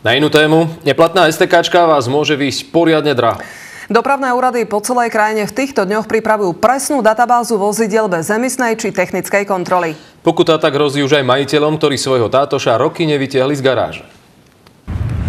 Na inú tému, neplatná STKčka vás môže výjsť poriadne draho. Dopravné úrady po celej krajine v týchto dňoch pripravujú presnú databázu vozidiel bez emisnej či technickej kontroly. Pokuta tak hrozí už aj majiteľom, ktorí svojho tátoša roky nevytiahli z garáže.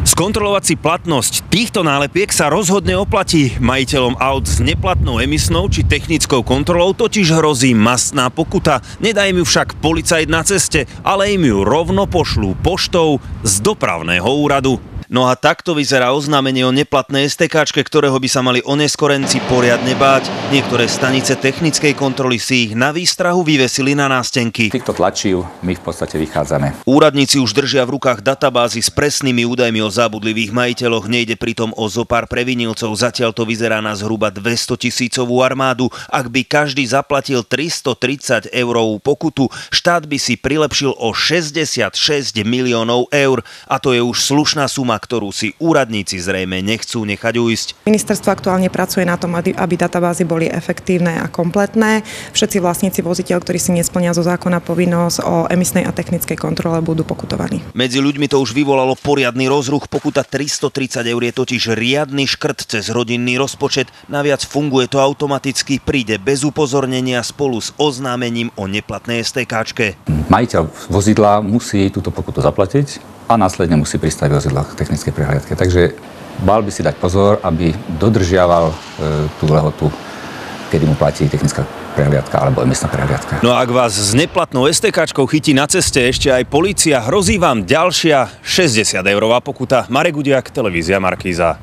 Skontrolovať si platnosť týchto nálepiek sa rozhodne oplatí. Majiteľom aut s neplatnou emisnou či technickou kontrolou totiž hrozí mastná pokuta. Nedá im ju však policajt na ceste, ale im ju rovno pošlú poštou z dopravného úradu. No a takto vyzerá oznámenie o neplatnej STKčke, ktorého by sa mali oneskorenci poriadne báť. Niektoré stanice technickej kontroly si ich na výstrahu vyvesili na nástenky. Týchto tlačív my v podstate vychádzame. Úradníci už držia v rukách databázy s presnými údajmi o zábudlivých majiteľoch. Nejde pritom o zopár previnilcov. Zatiaľ to vyzerá na zhruba 200-tisícovú armádu. Ak by každý zaplatil 330 eurovú pokutu, štát by si prilepšil o 66 miliónov eur. A to je už slušná suma, ktorú si úradníci zrejme nechcú nechať ujsť. Ministerstvo aktuálne pracuje na tom, aby databázy boli efektívne a kompletné. Všetci vlastníci vozidiel, ktorí si nesplnia zo zákona povinnosť o emisnej a technickej kontrole, budú pokutovaní. Medzi ľuďmi to už vyvolalo poriadny rozruch. Pokuta 330 eur je totiž riadny škrt cez rodinný rozpočet. Naviac funguje to automaticky, príde bez upozornenia spolu s oznámením o neplatnej STKčke. Majiteľ vozidla musí túto pokutu zaplatiť a následne musí pristaviť vozidla k technickej prehliadke. Takže mal by si dať pozor, aby dodržiaval tú lehotu, kedy mu platí technická prehliadka alebo emisná prehliadka. No a ak vás s neplatnou STKčkou chytí na ceste ešte aj polícia, hrozí vám ďalšia 60 eurová pokuta. Marek Gudiak, televízia Markíza.